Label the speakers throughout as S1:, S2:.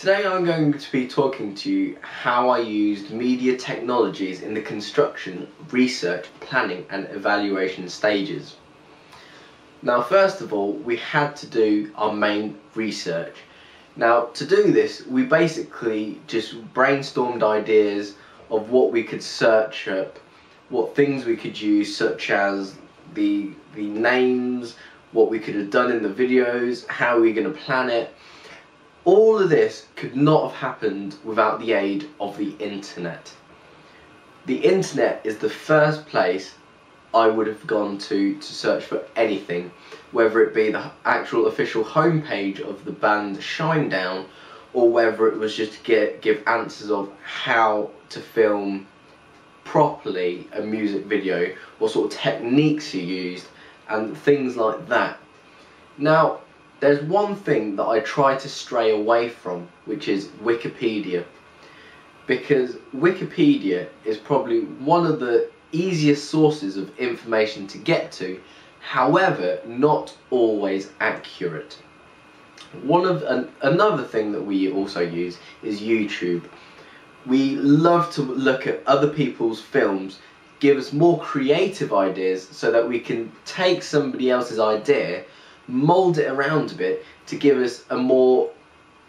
S1: Today I'm going to be talking to you how I used media technologies in the construction, research, planning and evaluation stages. Now first of all, we had to do our main research. Now to do this, we basically just brainstormed ideas of what we could search up, what things we could use, such as the names, what we could have done in the videos, how we're going to plan it. All of this could not have happened without the aid of the internet. The internet is the first place I would have gone to search for anything, whether it be the actual official homepage of the band Shinedown, or whether it was just to give answers of how to film properly a music video, what sort of techniques you used, and things like that. Now, there's one thing that I try to stray away from, which is Wikipedia, because Wikipedia is probably one of the easiest sources of information to get to, however not always accurate. Another thing that we also use is YouTube. We love to look at other people's films, give us more creative ideas so that we can take somebody else's idea, mould it around a bit to give us a more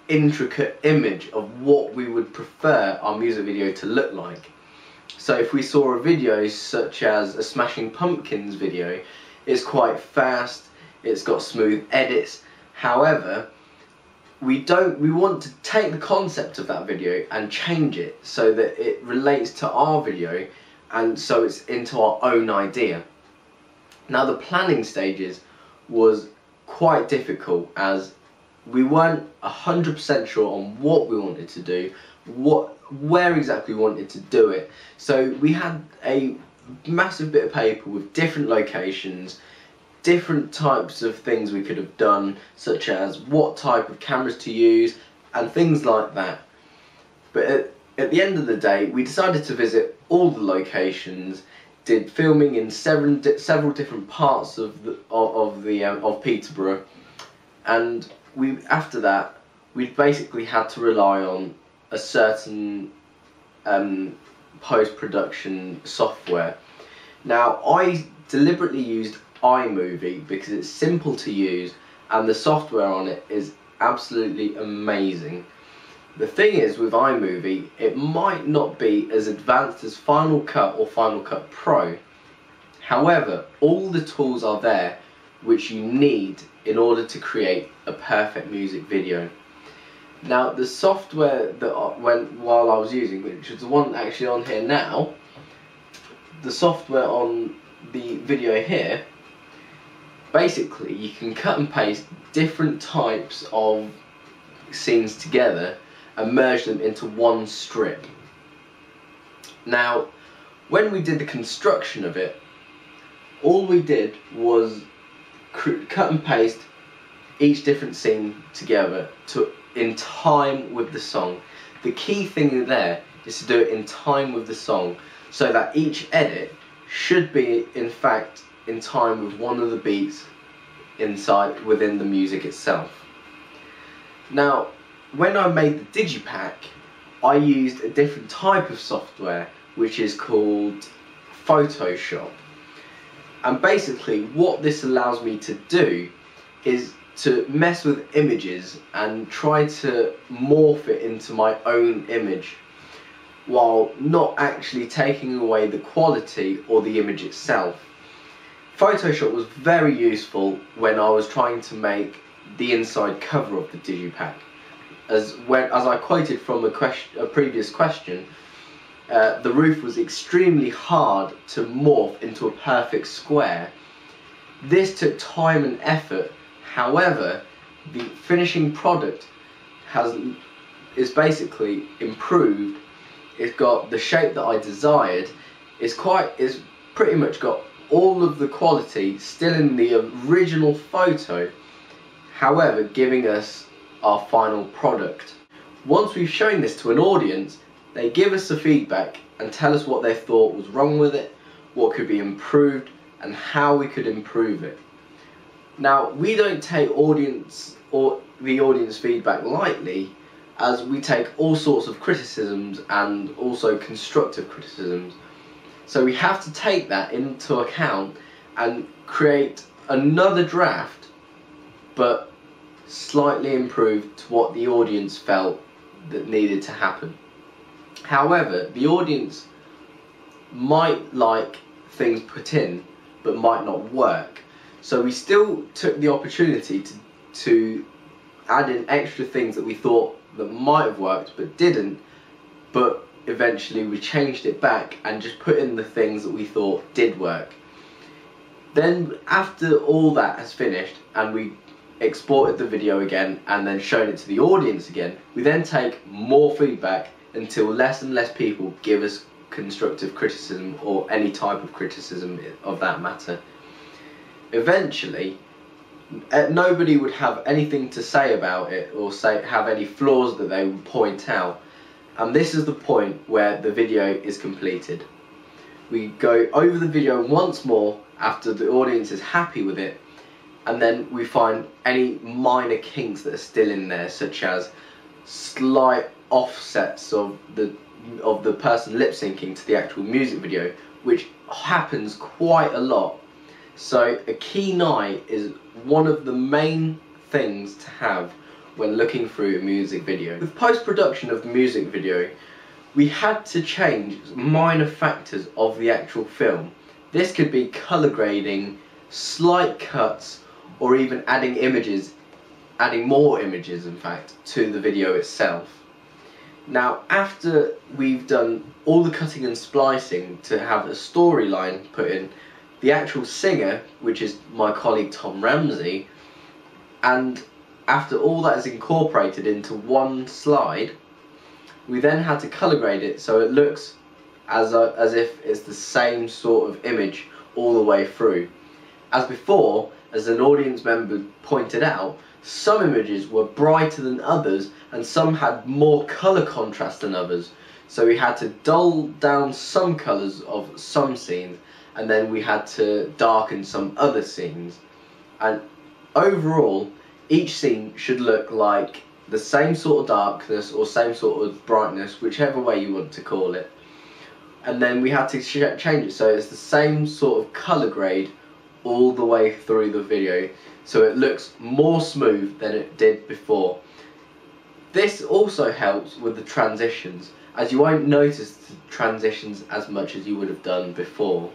S1: intricate image of what we would prefer our music video to look like. So if we saw a video such as a Smashing Pumpkins video, it's quite fast, it's got smooth edits, however we want to take the concept of that video and change it so that it relates to our video, and so it's into our own idea. Now the planning stages was quite difficult, as we weren't 100% sure on what we wanted to do, where exactly we wanted to do it. So we had a massive bit of paper with different locations, different types of things we could have done, such as what type of cameras to use and things like that. But at the end of the day, we decided to visit all the locations, did filming in several different parts of Peterborough, and after that we basically had to rely on a certain post-production software. Now I deliberately used iMovie because it's simple to use and the software on it is absolutely amazing. The thing is, with iMovie, it might not be as advanced as Final Cut or Final Cut Pro. However, all the tools are there which you need in order to create a perfect music video. Now, the software that while I was using, which is the one actually on here now, the software on the video here, basically you can cut and paste different types of scenes together and merge them into one strip. Now, when we did the construction of it, all we did was cut and paste each different scene together in time with the song. The key thing there is to do it in time with the song, so that each edit should be in fact in time with one of the beats within the music itself. Now, when I made the Digipack, I used a different type of software which is called Photoshop. And basically what this allows me to do is to mess with images and try to morph it into my own image, while not actually taking away the quality or the image itself. Photoshop was very useful when I was trying to make the inside cover of the Digipack. As I quoted from a previous question, the roof was extremely hard to morph into a perfect square. This took time and effort, however the finishing product is basically improved. It's got the shape that I desired, it's pretty much got all of the quality still in the original photo, however giving us our final product. Once we've shown this to an audience, they give us the feedback and tell us what they thought was wrong with it, what could be improved and how we could improve it. Now, we don't take the audience feedback lightly, as we take all sorts of criticisms and also constructive criticisms. So we have to take that into account and create another draft, but slightly improved to what the audience felt that needed to happen. However, the audience might like things put in, but might not work. So we still took the opportunity to add in extra things that we thought that might have worked but didn't, but eventually we changed it back and just put in the things that we thought did work. Then after all that has finished and we exported the video again and then shown it to the audience again, we then take more feedback until less and less people give us constructive criticism or any type of criticism of that matter. Eventually, nobody would have anything to say about it or have any flaws that they would point out, and this is the point where the video is completed. We go over the video once more after the audience is happy with it, and then we find any minor kinks that are still in there, such as slight offsets of the person lip syncing to the actual music video, which happens quite a lot. So a keen eye is one of the main things to have when looking through a music video. With post-production of the music video, we had to change minor factors of the actual film. This could be colour grading, slight cuts, or even adding more images in fact, to the video itself. Now, after we've done all the cutting and splicing to have a storyline put in, the actual singer, which is my colleague Tom Ramsey, and after all that is incorporated into one slide, we then had to colour grade it so it looks as if it's the same sort of image all the way through. As before, as an audience member pointed out, some images were brighter than others and some had more colour contrast than others, so we had to dull down some colours of some scenes and then we had to darken some other scenes. And overall, each scene should look like the same sort of darkness or same sort of brightness, whichever way you want to call it. And then we had to change it so it's the same sort of colour grade all the way through the video, so it looks more smooth than it did before. This also helps with the transitions, as you won't notice the transitions as much as you would have done before.